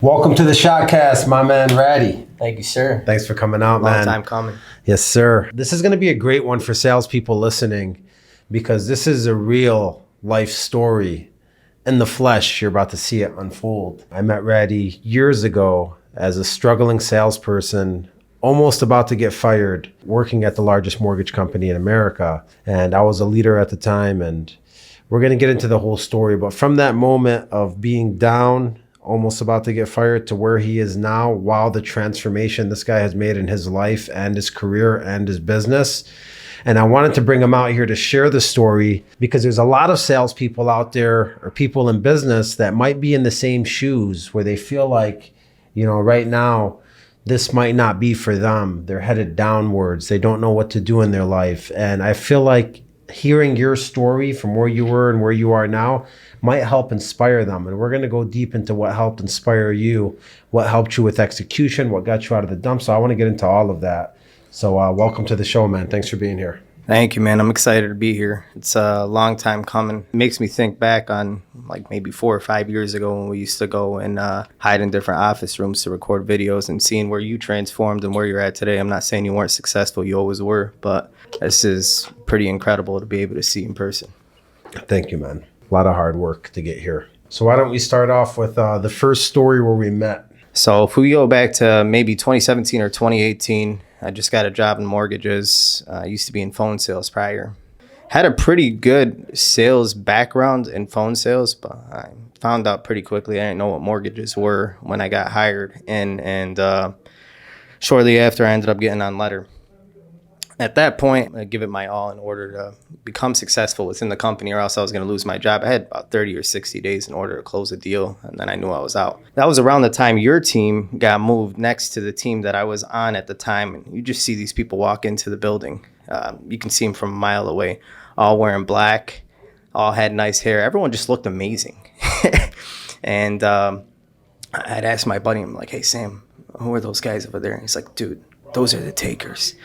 Welcome to the Shotcast, my man Radi. Thank you, sir. Thanks for coming out, man. Long time coming. Yes, sir. This is going to be a great one for salespeople listening because this is a real life story in the flesh. You're about to see it unfold. I met Radi years ago as a struggling salesperson, almost about to get fired, working at the largest mortgage company in America. And I was a leader at the time, and we're going to get into the whole story. But from that moment of being down, almost about to get fired, to where he is now, wow, the transformation this guy has made in his life and his career and his business. And I wanted to bring him out here to share the story because there's a lot of salespeople out there or people in business that might be in the same shoes where they feel like, right now, this might not be for them. They're headed downwards. They don't know what to do in their life. And I feel like hearing your story from where you were and where you are now might help inspire them. And we're going to go deep into what helped inspire you, what helped you with execution, what got you out of the dump. So I want to get into all of that. So welcome to the show, man. Thanks for being here. Thank you, man. I'm excited to be here. It's a long time coming. It makes me think back on like maybe 4 or 5 years ago when we used to go and hide in different office rooms to record videos and seeing where you transformed and where you're at today. I'm not saying you weren't successful. You always were. But this is pretty incredible to be able to see in person. Thank you, man. A lot of hard work to get here. So why don't we start off with the first story where we met? So if we go back to maybe 2017 or 2018, I just got a job in mortgages. I used to be in phone sales prior. Had a pretty good sales background in phone sales, but I found out pretty quickly I didn't know what mortgages were when I got hired. And shortly after, I ended up getting on letter. At that point, I give it my all in order to become successful within the company, or else I was going to lose my job. I had about 30 or 60 days in order to close a deal, and then I knew I was out. That was around the time your team got moved next to the team that I was on at the time, and you just see these people walk into the building. You can see them from a mile away, all wearing black, all had nice hair. Everyone just looked amazing. And I'd asked my buddy, I'm like, hey, Sam, who are those guys over there? And he's like, dude, those are the takers.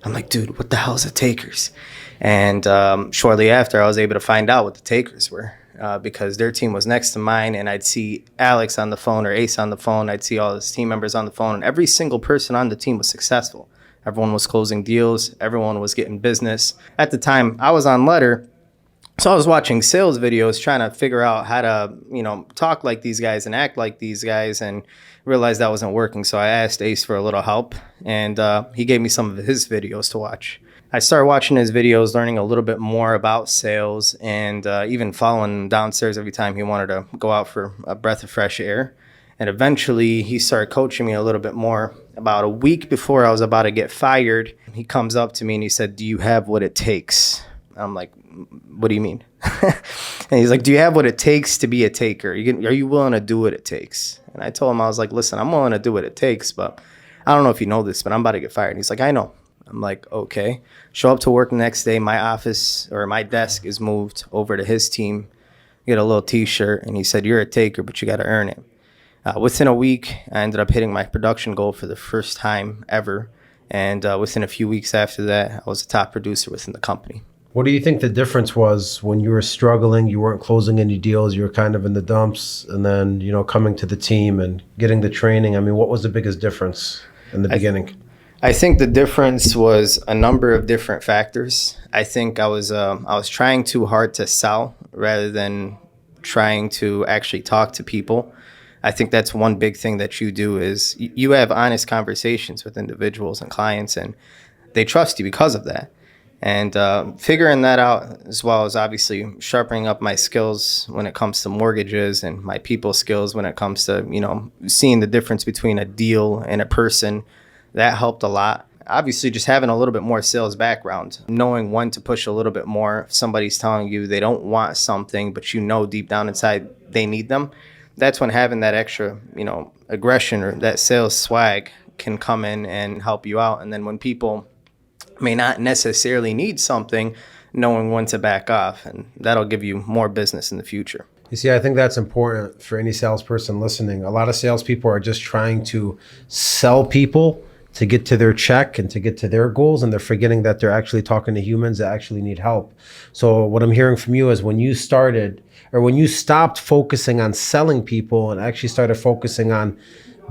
I'm like, dude, what the hell is the takers? And shortly after, I was able to find out what the takers were because their team was next to mine, and I'd see Alex on the phone or Ace on the phone. I'd see all his team members on the phone, and every single person on the team was successful. Everyone was closing deals. Everyone was getting business. At the time, I was on letter, so I was watching sales videos trying to figure out how to, talk like these guys and act like these guys, and realized that wasn't working. So I asked Ace for a little help, and he gave me some of his videos to watch. I started watching his videos, learning a little bit more about sales, and even following him downstairs every time he wanted to go out for a breath of fresh air. And eventually he started coaching me a little bit more. About a week before I was about to get fired, he comes up to me and he said, do you have what it takes? I'm like, what do you mean? And he's like, do you have what it takes to be a taker? Are you willing to do what it takes? And I told him, I was like, listen, I'm willing to do what it takes, but I don't know if you know this, but I'm about to get fired. And he's like, I know. I'm like, okay. Show up to work the next day. My office or my desk is moved over to his team. Get a little T-shirt. And he said, you're a taker, but you got to earn it. Within a week, I ended up hitting my production goal for the first time ever. And within a few weeks after that, I was a top producer within the company. What do you think the difference was when you were struggling, you weren't closing any deals, you were kind of in the dumps, and then, coming to the team and getting the training? I mean, what was the biggest difference in the beginning? I think the difference was a number of different factors. I think I was trying too hard to sell rather than trying to actually talk to people. I think that's one big thing that you do is you have honest conversations with individuals and clients, and they trust you because of that. And figuring that out, as well as obviously sharpening up my skills when it comes to mortgages and my people skills when it comes to, seeing the difference between a deal and a person, that helped a lot. Obviously, just having a little bit more sales background, knowing when to push a little bit more. If somebody's telling you they don't want something, but deep down inside they need them, that's when having that extra, aggression or that sales swag can come in and help you out. And then when people may not necessarily need something, knowing when to back off, and that'll give you more business in the future. You see, I think that's important for any salesperson listening. A lot of salespeople are just trying to sell people to get to their check and to get to their goals, and they're forgetting that they're actually talking to humans that actually need help. So what I'm hearing from you is when you started, or when you stopped focusing on selling people and actually started focusing on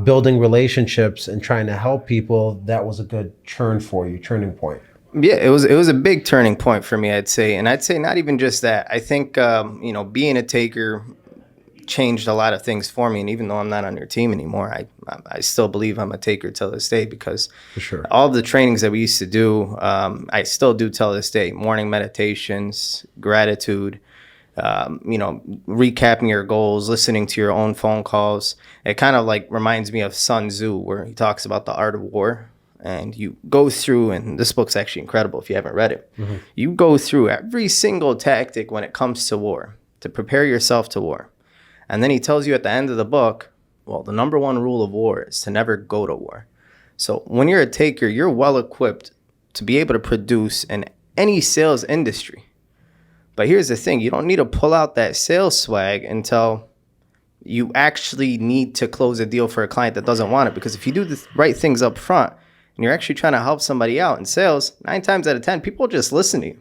building relationships and trying to help people, that was a good turning point. Yeah, it was a big turning point for me, I'd say. And I'd say not even just that. I think, being a taker changed a lot of things for me. And even though I'm not on your team anymore, I still believe I'm a taker till this day, because For sure. all of the trainings that we used to do, I still do till this day. Morning meditations, gratitude, recapping your goals, listening to your own phone calls. It kind of like reminds me of Sun Tzu, where he talks about the art of war. And you go through, and this book's actually incredible if you haven't read it. Mm-hmm. You go through every single tactic when it comes to war to prepare yourself to war. And then he tells you at the end of the book, well, the number one rule of war is to never go to war. So when you're a taker, you're well equipped to be able to produce in any sales industry. But here's the thing, you don't need to pull out that sales swag until you actually need to close a deal for a client that doesn't want it. Because if you do the right things up front and you're actually trying to help somebody out in sales, 9 times out of 10, people just listen to you.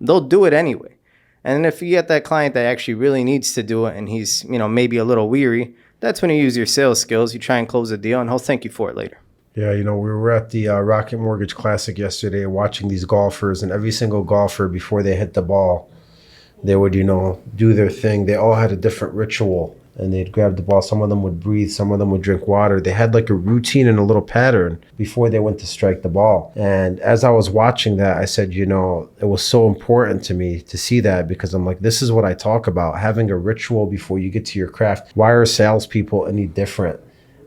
They'll do it anyway. And if you get that client that actually really needs to do it and he's, maybe a little weary, that's when you use your sales skills. You try and close a deal and he'll thank you for it later. Yeah, we were at the Rocket Mortgage Classic yesterday watching these golfers, and every single golfer before they hit the ball, they would, do their thing. They all had a different ritual, and they'd grab the ball. Some of them would breathe. Some of them would drink water. They had like a routine and a little pattern before they went to strike the ball. And as I was watching that, I said, it was so important to me to see that, because I'm like, this is what I talk about, having a ritual before you get to your craft. Why are salespeople any different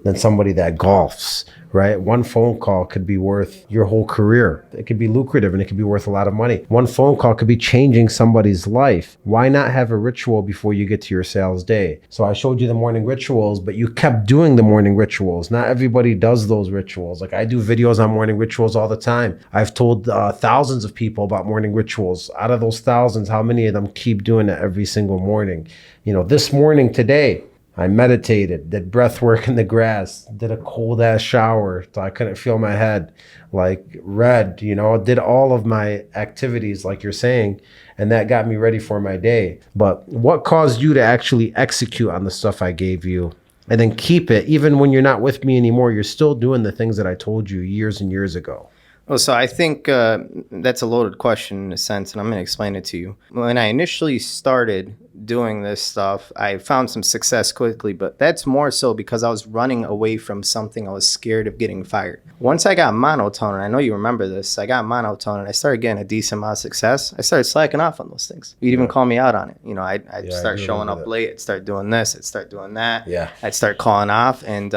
than somebody that golfs, right? One phone call could be worth your whole career. It could be lucrative and it could be worth a lot of money. One phone call could be changing somebody's life. Why not have a ritual before you get to your sales day? So I showed you the morning rituals, but you kept doing the morning rituals. Not everybody does those rituals. Like, I do videos on morning rituals all the time. I've told thousands of people about morning rituals. Out of those thousands, how many of them keep doing it every single morning? This morning, today, I meditated, did breath work in the grass, did a cold ass shower so I couldn't feel my head, read, did all of my activities like you're saying, and that got me ready for my day. But what caused you to actually execute on the stuff I gave you and then keep it? Even when you're not with me anymore, you're still doing the things that I told you years and years ago. Well, so I think that's a loaded question in a sense, and I'm going to explain it to you. When I initially started doing this stuff, I found some success quickly, but that's more so because I was running away from something. I was scared of getting fired. Once I got monotone, and I know you remember this, I got monotone and I started getting a decent amount of success. I started slacking off on those things. You'd even call me out on it. I'd start showing up late, I'd start doing this, I'd start doing that. Yeah. I'd start calling off, and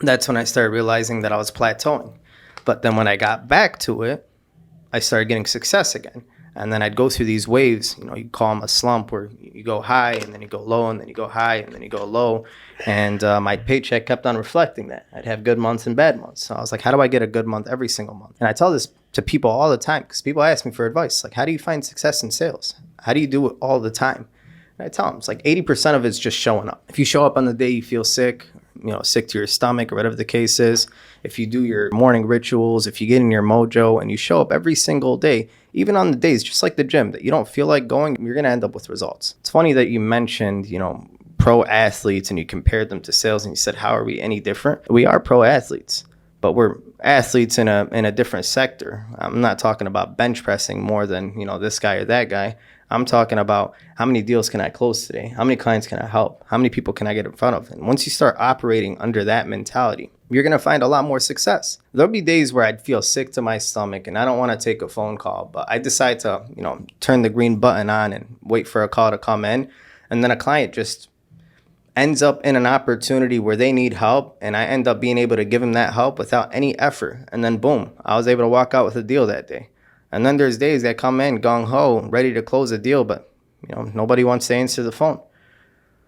that's when I started realizing that I was plateauing. But then when I got back to it, I started getting success again. And then I'd go through these waves, you call them a slump, where you go high and then you go low and then you go high and then you go low. And my paycheck kept on reflecting that. I'd have good months and bad months. So I was like, how do I get a good month every single month? And I tell this to people all the time, because people ask me for advice. Like, how do you find success in sales? How do you do it all the time? And I tell them, it's like 80% of it's just showing up. If you show up on the day you feel sick, sick to your stomach or whatever the case is, if you do your morning rituals, if you get in your mojo and you show up every single day, even on the days, just like the gym, that you don't feel like going, you're going to end up with results. It's funny that you mentioned, pro athletes, and you compared them to sales, and you said, how are we any different? We are pro athletes, but we're athletes in a different sector. I'm not talking about bench pressing more than, this guy or that guy. I'm talking about how many deals can I close today? How many clients can I help? How many people can I get in front of? And once you start operating under that mentality, you're going to find a lot more success. There'll be days where I'd feel sick to my stomach and I don't want to take a phone call, but I decide to, turn the green button on and wait for a call to come in. And then a client just ends up in an opportunity where they need help, and I end up being able to give them that help without any effort. And then boom, I was able to walk out with a deal that day. And then there's days that come in gung-ho, ready to close a deal, but nobody wants to answer the phone.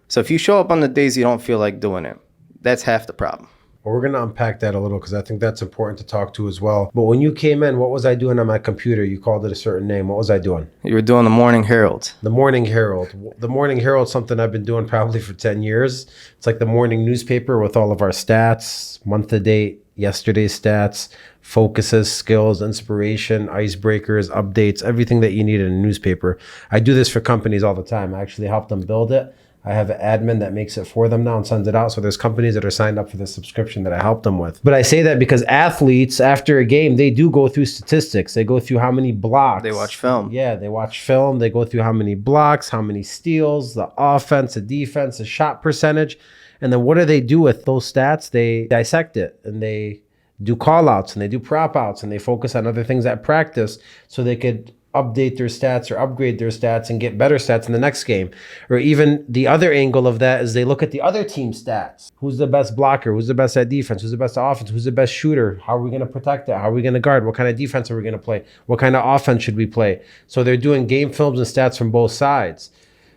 So if you show up on the days you don't feel like doing it, that's half the problem. Well, we're going to unpack that a little, because I think that's important to talk to as well. But when you came in, what was I doing on my computer? You called it a certain name. What was I doing? You were doing the Morning Herald. The Morning Herald. The Morning Herald is something I've been doing probably for 10 years. It's like the morning newspaper with all of our stats, month to date, yesterday's stats, focuses, skills, inspiration, icebreakers, updates, everything that you need in a newspaper. I do this for companies all the time. I actually help them build it. I have an admin that makes it for them now and sends it out. So there's companies that are signed up for the subscription that I help them with. But I say that because athletes, after a game, they do go through statistics. They go through how many blocks. They watch film. Yeah, they watch film. They go through how many blocks, how many steals, the offense, the defense, the shot percentage. And then what do they do with those stats? They dissect it and they do call outs and they do prop outs and they focus on other things at practice so they could update their stats or upgrade their stats and get better stats in the next game. Or even the other angle of that is they look at the other team's stats. Who's the best blocker? Who's the best at defense? Who's the best at offense? Who's the best shooter? How are we going to protect it? How are we going to guard? What kind of defense are we going to play? What kind of offense should we play? So they're doing game films and stats from both sides.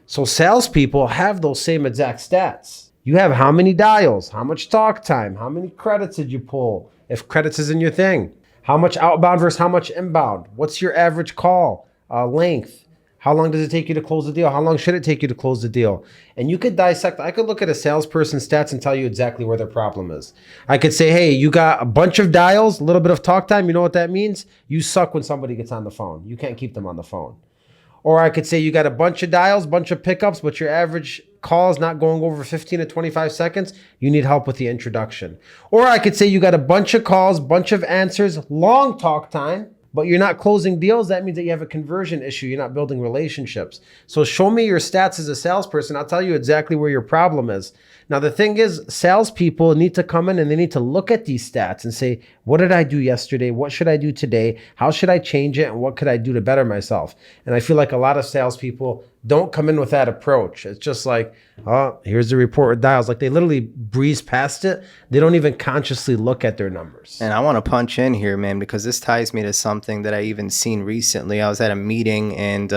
So salespeople have those same exact stats. You have how many dials, how much talk time, how many credits did you pull, if credits isn't your thing. How much outbound versus how much inbound? What's your average call length? How long does it take you to close the deal? How long should it take you to close the deal? And you could dissect. I could look at a salesperson's stats and tell you exactly where their problem is. I could say, hey, you got a bunch of dials, a little bit of talk time. You know what that means? You suck when somebody gets on the phone. You can't keep them on the phone. Or I could say you got a bunch of dials, bunch of pickups, but your average call is not going over 15 to 25 seconds. You need help with the introduction. Or I could say you got a bunch of calls, bunch of answers, long talk time, but you're not closing deals. That means that you have a conversion issue. You're not building relationships. So show me your stats as a salesperson. I'll tell you exactly where your problem is. Now, the thing is, salespeople need to come in and they need to look at these stats and say, what did I do yesterday? What should I do today? How should I change it? And what could I do to better myself? And I feel like a lot of salespeople don't come in with that approach. It's just like, oh, here's the report with dials. Like they literally breeze past it. They don't even consciously look at their numbers. And I want to punch in here, man, because this ties me to something that I even seen recently. I was at a meeting and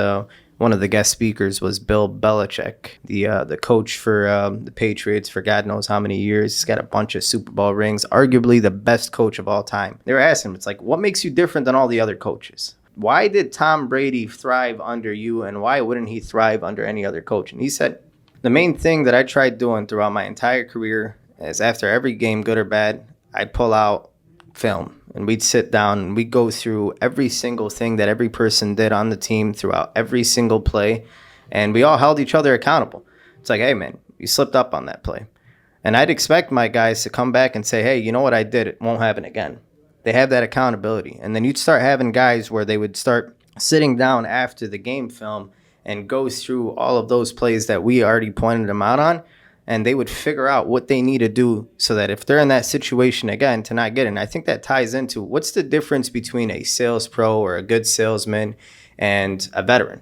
one of the guest speakers was Bill Belichick, the coach for the Patriots for God knows how many years. He's got a bunch of Super Bowl rings, arguably the best coach of all time. They were asking him, it's like, what makes you different than all the other coaches? Why did Tom Brady thrive under you, and why wouldn't he thrive under any other coach? And he said, the main thing that I tried doing throughout my entire career is after every game, good or bad, I'd pull out film and we'd sit down and we'd go through every single thing that every person did on the team throughout every single play, and we all held each other accountable. It's like, hey man, you slipped up on that play. And I'd expect my guys to come back and say, hey, you know what I did? It won't happen again. They have that accountability. And then you'd start having guys where they would start sitting down after the game film and go through all of those plays that we already pointed them out on, and they would figure out what they need to do so that if they're in that situation again to not get it. And I think that ties into what's the difference between a sales pro or a good salesman and a veteran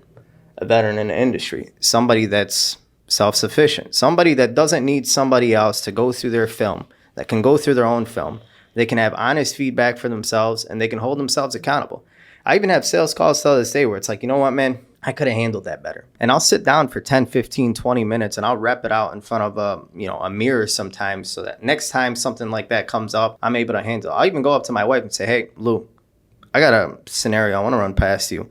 in the industry, somebody that's self-sufficient, somebody that doesn't need somebody else to go through their film, that can go through their own film. They can have honest feedback for themselves and they can hold themselves accountable. I even have sales calls to this day where it's like, you know what, man, I could have handled that better. And I'll sit down for 10, 15, 20 minutes and I'll rep it out in front of a mirror sometimes so that next time something like that comes up, I'm able to handle it. I'll even go up to my wife and say, hey, Lou, I got a scenario I want to run past you.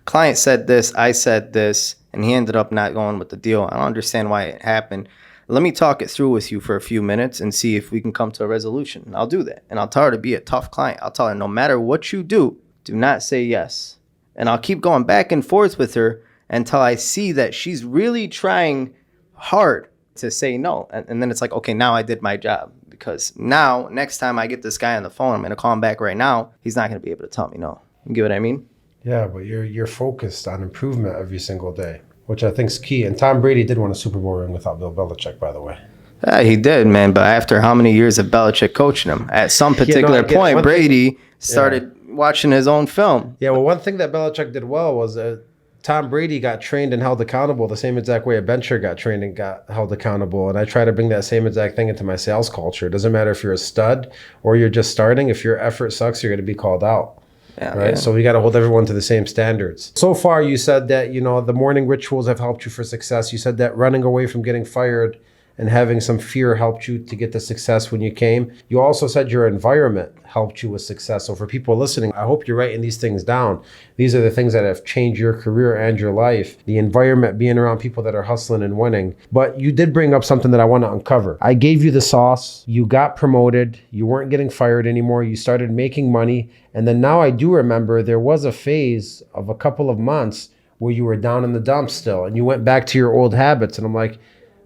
Client said this, I said this, and he ended up not going with the deal. I don't understand why it happened. Let me talk it through with you for a few minutes and see if we can come to a resolution. And I'll do that. And I'll tell her to be a tough client. I'll tell her no matter what you do not say yes. And I'll keep going back and forth with her until I see that she's really trying hard to say no. And then it's like, okay, now I did my job. Because now, next time I get this guy on the phone, I'm going to call him back right now. He's not going to be able to tell me no. You get what I mean? Yeah, but you're focused on improvement every single day, which I think is key. And Tom Brady did win a Super Bowl ring without Bill Belichick, by the way. Yeah, he did, man. But after how many years of Belichick coaching him? At some particular point, Brady started watching his own film. Yeah, well, one thing that Belichick did well was Tom Brady got trained and held accountable the same exact way a bencher got trained and got held accountable. And I try to bring that same exact thing into my sales culture. It doesn't matter if you're a stud or you're just starting. If your effort sucks, you're going to be called out. Yeah, right. Yeah. So we got to hold everyone to the same standards. So far, you said that, the morning rituals have helped you for success. You said that running away from getting fired and having some fear helped you to get the success when you came. You also said your environment helped you with success. So for people listening, I hope you're writing these things down. These are the things that have changed your career and your life. The environment, being around people that are hustling and winning. But you did bring up something that I want to uncover. I gave you the sauce. You got promoted. You weren't getting fired anymore. You started making money. And then now I do remember there was a phase of a couple of months where you were down in the dumps still and you went back to your old habits. And I'm like,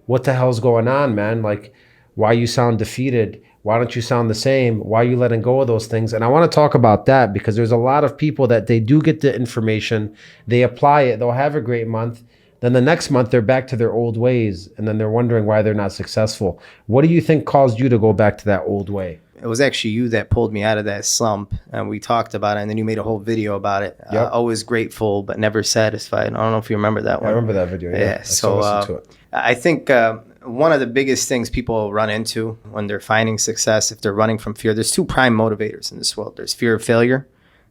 what the hell's going on, man? Like, why you sound defeated? Why don't you sound the same? Why are you letting go of those things? And I want to talk about that because there's a lot of people that they do get the information, they apply it, they'll have a great month. Then the next month they're back to their old ways and then they're wondering why they're not successful. What do you think caused you to go back to that old way? It was actually you that pulled me out of that slump, and we talked about it, and then you made a whole video about it. Yep. Always grateful, but never satisfied. I don't know if you remember that one. I remember that video. Yeah. I still listen to it. I think one of the biggest things people run into when they're finding success, if they're running from fear, there's two prime motivators in this world. There's fear of failure,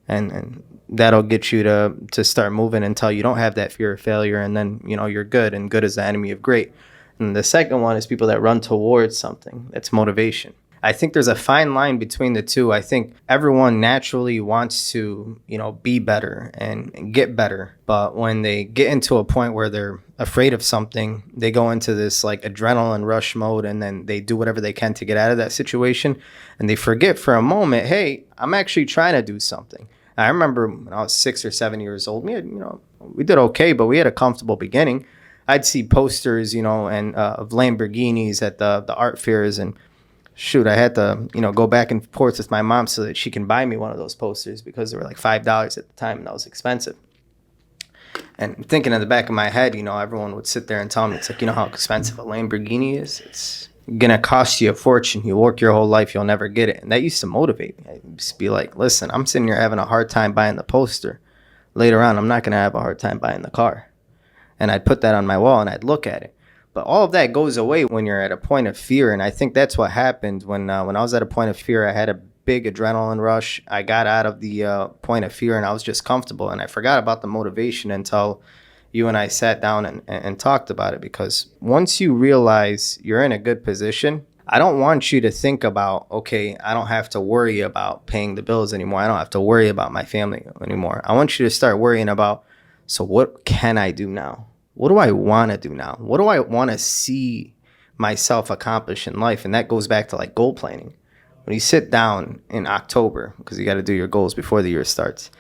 and that'll get you to start moving until you don't have that fear of failure, and then you're good, and good is the enemy of great. And the second one is people that run towards something. That's motivation. I think there's a fine line between the two. I think everyone naturally wants to, be better and get better. But when they get into a point where they're afraid of something, they go into this like adrenaline rush mode, and then they do whatever they can to get out of that situation. And they forget for a moment, hey, I'm actually trying to do something. I remember when I was 6 or 7 years old, we did okay, but we had a comfortable beginning. I'd see posters, and of Lamborghinis at the art fairs, and shoot, I had to, go back and forth with my mom so that she can buy me one of those posters because they were like $5 at the time, and that was expensive. And thinking in the back of my head, everyone would sit there and tell me, it's like, how expensive a Lamborghini is? It's going to cost you a fortune. You work your whole life, you'll never get it. And that used to motivate me. I'd just be like, listen, I'm sitting here having a hard time buying the poster. Later on, I'm not going to have a hard time buying the car. And I'd put that on my wall and I'd look at it. But all of that goes away when you're at a point of fear. And I think that's what happened when I was at a point of fear. I had a big adrenaline rush. I got out of the point of fear and I was just comfortable. And I forgot about the motivation until you and I sat down and talked about it. Because once you realize you're in a good position, I don't want you to think about, okay, I don't have to worry about paying the bills anymore. I don't have to worry about my family anymore. I want you to start worrying about, so what can I do now? What do I want to do now? What do I want to see myself accomplish in life? And that goes back to like goal planning. When you sit down in October, because you got to do your goals before the year starts,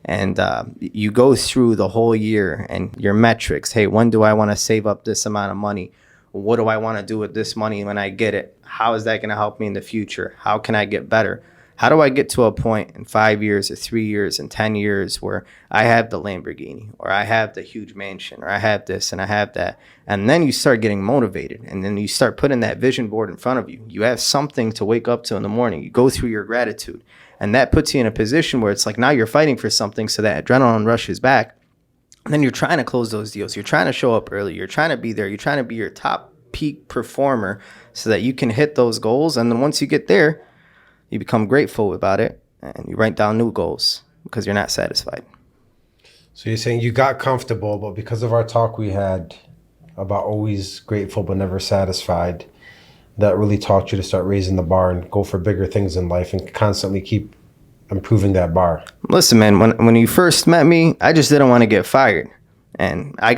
and you go through the whole year and your metrics. Hey, when do I want to save up this amount of money? What do I want to do with this money when I get it? How is that going to help me in the future? How can I get better? How do I get to a point in 5 years or 3 years and 10 years where I have the Lamborghini or I have the huge mansion or I have this and I have that? And then you start getting motivated, and then you start putting that vision board in front of you. You have something to wake up to in the morning. You go through your gratitude, and that puts you in a position where it's like now you're fighting for something, so that adrenaline rushes back. And then you're trying to close those deals. You're trying to show up early. You're trying to be there. You're trying to be your top peak performer so that you can hit those goals. And then once you get there, you become grateful about it, and you write down new goals because you're not satisfied. So you're saying you got comfortable, but because of our talk we had about always grateful but never satisfied, that really taught you to start raising the bar and go for bigger things in life and constantly keep improving that bar. Listen, man, when you first met me, I just didn't want to get fired. And you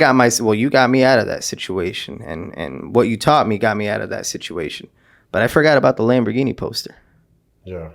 got me out of that situation. And what you taught me got me out of that situation. But I forgot about the Lamborghini poster. Yeah.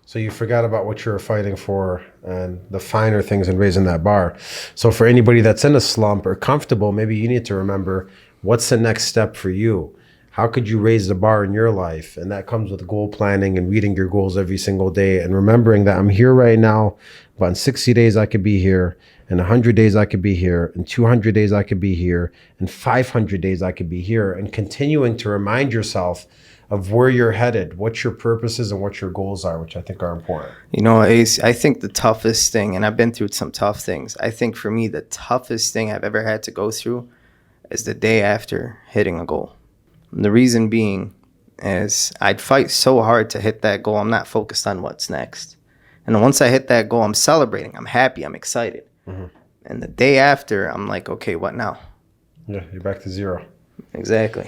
So you forgot about what you were fighting for and the finer things and raising that bar. So for anybody that's in a slump or comfortable, maybe you need to remember, what's the next step for you? How could you raise the bar in your life? And that comes with goal planning and reading your goals every single day and remembering that I'm here right now, but in 60 days I could be here, in 100 days I could be here, in 200 days I could be here, in 500 days I could be here, and continuing to remind yourself of where you're headed, what your purpose is and what your goals are, which I think are important. Ace, I think the toughest thing, and I've been through some tough things, I think for me the toughest thing I've ever had to go through is the day after hitting a goal. And the reason being is I'd fight so hard to hit that goal, I'm not focused on what's next. And once I hit that goal, I'm celebrating, I'm happy, I'm excited. Mm-hmm. And the day after, I'm like, okay, what now? Yeah, you're back to zero. Exactly.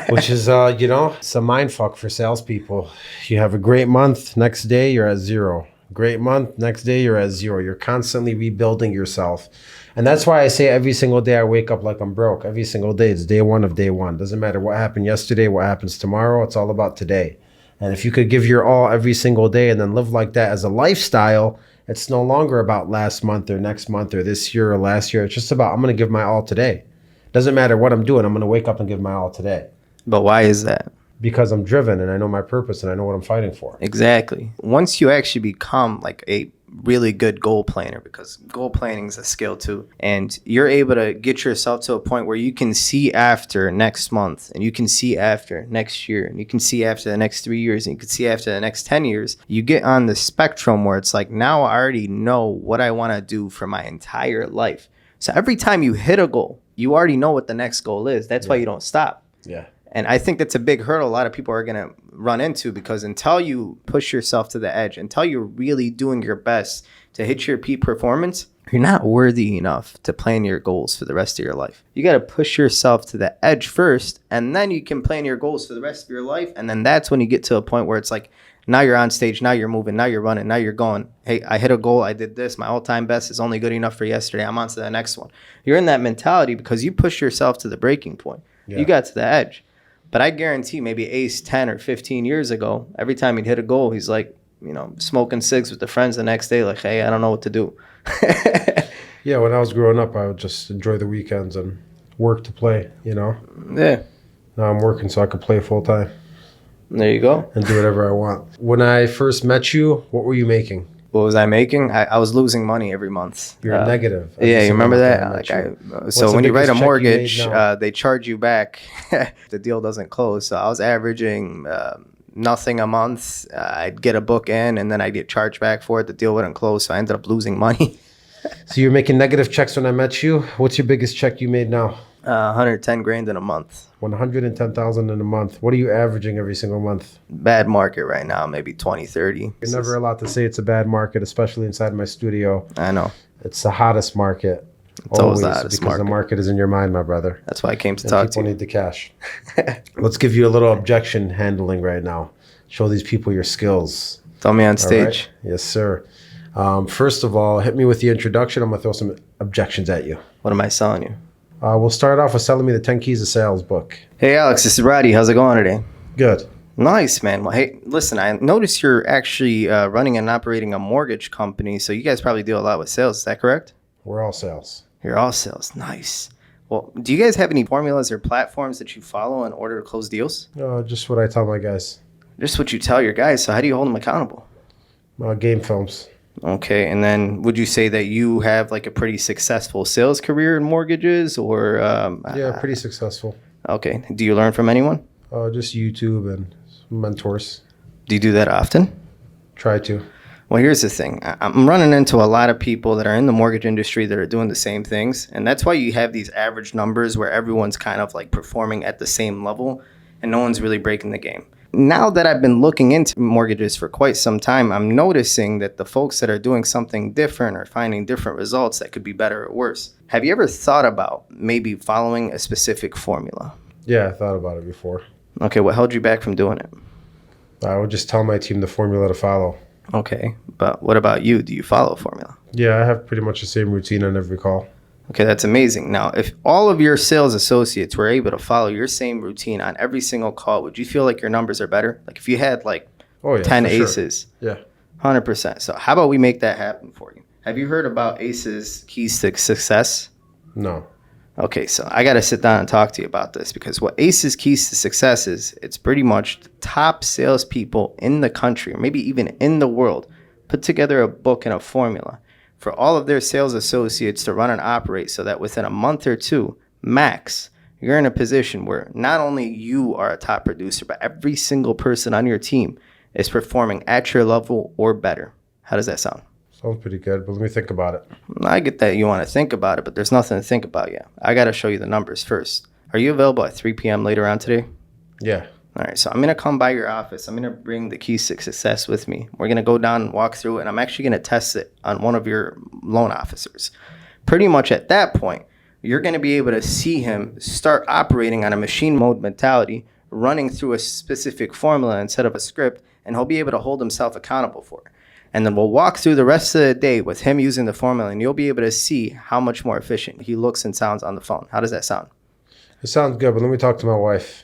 which is, it's a mind fuck for salespeople. You have a great month, next day you're at zero. Great month, next day you're at zero. You're constantly rebuilding yourself. And that's why I say every single day I wake up like I'm broke. Every single day, it's day one of day one. Doesn't matter what happened yesterday, what happens tomorrow. It's all about today. And if you could give your all every single day and then live like that as a lifestyle, it's no longer about last month or next month or this year or last year. It's just about, I'm going to give my all today. Doesn't matter what I'm doing. I'm going to wake up and give my all today. But why is that? Because I'm driven and I know my purpose and I know what I'm fighting for. Exactly. Once you actually become like a really good goal planner, because goal planning is a skill too, and you're able to get yourself to a point where you can see after next month, and you can see after next year, and you can see after the next 3 years, and you can see after the next 10 years, you get on the spectrum where it's like, now I already know what I want to do for my entire life. So every time you hit a goal, you already know what the next goal is. That's why you don't stop. Yeah. And I think that's a big hurdle a lot of people are going to run into, because until you push yourself to the edge, until you're really doing your best to hit your peak performance, you're not worthy enough to plan your goals for the rest of your life. You got to push yourself to the edge first, and then you can plan your goals for the rest of your life. And then that's when you get to a point where it's like, now you're on stage, now you're moving, now you're running, now you're going, hey, I hit a goal, I did this, my all-time best is only good enough for yesterday, I'm on to the next one. You're in that mentality because you push yourself to the breaking point. Yeah. You got to the edge. But I guarantee maybe Ace 10 or 15 years ago, every time he'd hit a goal, he's like, smoking cigs with the friends the next day, like, hey, I don't know what to do. Yeah, when I was growing up, I would just enjoy the weekends and work to play, Yeah. Now I'm working so I could play full time. There you go. And do whatever I want. When I first met you, what were you making? What was I making? I was losing money every month. You're negative. Yeah, you remember that? So when you write a mortgage, they charge you back. The deal doesn't close. So I was averaging nothing a month. I'd get a book in, and then I'd get charged back for it. The deal wouldn't close, so I ended up losing money. So you're making negative checks when I met you. What's your biggest check you made now? 110 grand in a month. 110,000 in a month. What are you averaging every single month? Bad market right now, maybe 20, 30. You're never allowed to say it's a bad market, especially inside my studio. I know. It's the hottest market. It's always the hottest because the market is in your mind, my brother. That's why I came to talk to you. People need the cash. Let's give you a little objection handling right now. Show these people your skills. Throw me on stage. Right? Yes, sir. First of all, hit me with the introduction. I'm going to throw some objections at you. What am I selling you? We'll start off with selling me the 10 Keys to Sales book. Hey, Alex, this is Radi. How's it going today? Good. Nice, man. Well, hey, listen, I noticed you're actually running and operating a mortgage company, so you guys probably deal a lot with sales. Is that correct? We're all sales. You're all sales. Nice. Well, do you guys have any formulas or platforms that you follow in order to close deals? Just what I tell my guys. Just what you tell your guys. So how do you hold them accountable? Game films. Okay, and then would you say that you have like a pretty successful sales career in mortgages, or? Yeah, pretty successful. Okay. Do you learn from anyone? Just YouTube and mentors. Do you do that often? Try to. Well, here's the thing. I'm running into a lot of people that are in the mortgage industry that are doing the same things, and that's why you have these average numbers where everyone's kind of like performing at the same level, and no one's really breaking the game. Now that I've been looking into mortgages for quite some time, I'm noticing that the folks that are doing something different are finding different results that could be better or worse. Have you ever thought about maybe following a specific formula? Yeah, I thought about it before. Okay, what held you back from doing it? I would just tell my team the formula to follow. Okay, but what about you? Do you follow a formula? Yeah, I have pretty much the same routine on every call. Okay, that's amazing. Now, if all of your sales associates were able to follow your same routine on every single call, would you feel like your numbers are better? Like if you had like 10 aces? Sure. Yeah. 100%. So how about we make that happen for you? Have you heard about Acez Keys to Success? No. Okay, so I got to sit down and talk to you about this, because what Acez Keys to Success is, it's pretty much the top salespeople in the country, or maybe even in the world, put together a book and a formula for all of their sales associates to run and operate, so that within a month or two, max, you're in a position where not only you are a top producer, but every single person on your team is performing at your level or better. How does that sound? Sounds pretty good, but let me think about it. I get that you want to think about it, but there's nothing to think about yet. I got to show you the numbers first. Are you available at 3 p.m. later on today? Yeah. All right, so I'm going to come by your office. I'm going to bring the Keys to Success with me. We're going to go down and walk through it, and I'm actually going to test it on one of your loan officers. Pretty much at that point, you're going to be able to see him start operating on a machine mode mentality, running through a specific formula instead of a script, and he'll be able to hold himself accountable for it. And then we'll walk through the rest of the day with him using the formula, and you'll be able to see how much more efficient he looks and sounds on the phone. How does that sound? It sounds good, but let me talk to my wife.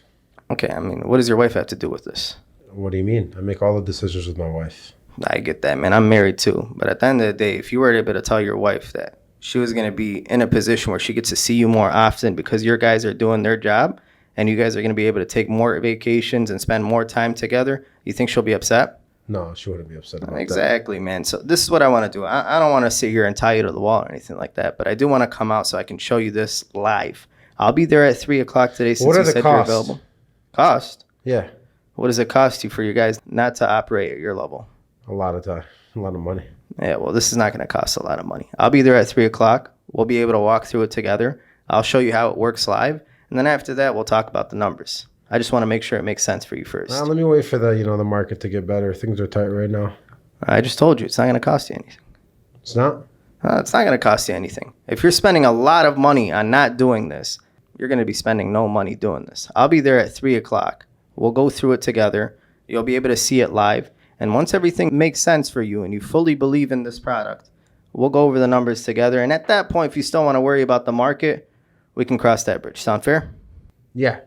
Okay, I mean, what does your wife have to do with this? What do you mean? I make all the decisions with my wife. I get that, man. I'm married too. But at the end of the day, if you were able to tell your wife that she was going to be in a position where she gets to see you more often because your guys are doing their job and you guys are going to be able to take more vacations and spend more time together, you think she'll be upset? No, she wouldn't be upset about that. Exactly, man. So this is what I want to do. I don't want to sit here and tie you to the wall or anything like that, but I do want to come out so I can show you this live. I'll be there at 3 o'clock today since you said you're available. Cost? Yeah. What does it cost you for you guys not to operate at your level? A lot of time. A lot of money. Yeah, well, this is not going to cost a lot of money. I'll be there at 3 o'clock. We'll be able to walk through it together. I'll show you how it works live. And then after that, we'll talk about the numbers. I just want to make sure it makes sense for you first. Let me wait for the market to get better. Things are tight right now. I just told you, it's not going to cost you anything. It's not? It's not going to cost you anything. If you're spending a lot of money on not doing this, you're going to be spending no money doing this. I'll be there at 3 o'clock. We'll go through it together. You'll be able to see it live. And once everything makes sense for you and you fully believe in this product, we'll go over the numbers together. And at that point, if you still want to worry about the market, we can cross that bridge. Sound fair? Yeah.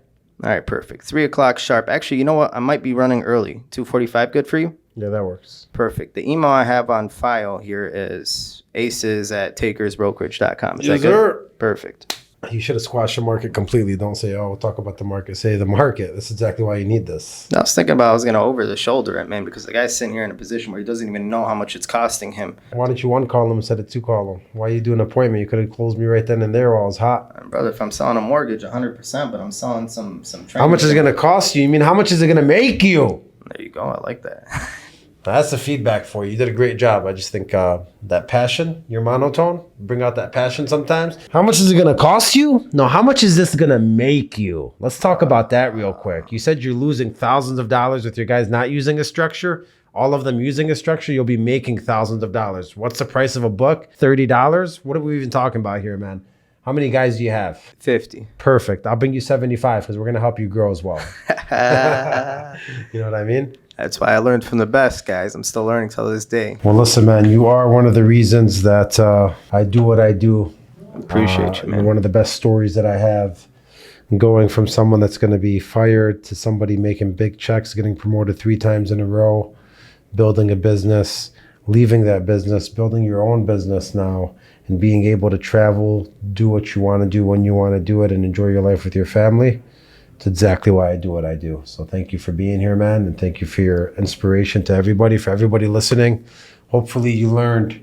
All right, perfect. 3 o'clock sharp. Actually, you know what? I might be running early. 2:45 good for you? Yeah, that works. Perfect. The email I have on file here is acez@takersbrokerage.com. Is that good? Sir. Perfect. You should have squashed the market completely. Don't say, we'll talk about the market. Say the market. That's exactly why you need this. I was thinking about I was going to over the shoulder it, man, because the guy's sitting here in a position where he doesn't even know how much it's costing him. Why don't you one call him instead of two call him? Why you do an appointment? You could have closed me right then and there while I was hot. Brother, if I'm selling a mortgage, 100%, but I'm selling some How much is it going to cost you? You mean how much is it going to make you? There you go. I like that. That's the feedback for you. You did a great job. I just think that passion, your monotone, bring out that passion sometimes. How much is it going to cost you? No, how much is this going to make you? Let's talk about that real quick. You said you're losing thousands of dollars with your guys not using a structure. All of them using a structure, you'll be making thousands of dollars. What's the price of a book? $30? What are we even talking about here, man? How many guys do you have? 50. Perfect. I'll bring you 75 because we're going to help you grow as well. You know what I mean? That's why I learned from the best, guys. I'm still learning till this day. Well, listen, man, you are one of the reasons that I do what I do. Appreciate you, man. You're one of the best stories that I have. Going from someone that's going to be fired to somebody making big checks, getting promoted 3 times in a row, building a business, leaving that business, building your own business now, and being able to travel, do what you want to do when you want to do it, and enjoy your life with your family. It's exactly why I do what I do. So thank you for being here, man. And thank you for your inspiration to everybody, for everybody listening. Hopefully you learned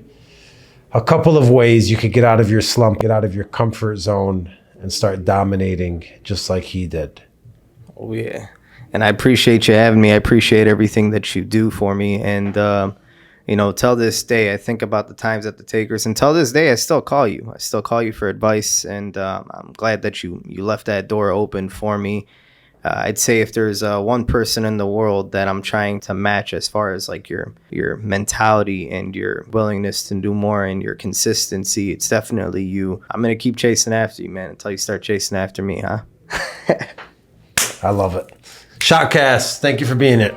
a couple of ways you could get out of your slump, get out of your comfort zone, and start dominating just like he did. Oh, yeah. And I appreciate you having me. I appreciate everything that you do for me. And, till this day, I think about the times at the Takers. And till this day, I still call you. I still call you for advice. And I'm glad that you left that door open for me. I'd say if there's one person in the world that I'm trying to match as far as like your mentality and your willingness to do more and your consistency, it's definitely you. I'm going to keep chasing after you, man, until you start chasing after me, huh? I love it. Shotcast, thank you for being it.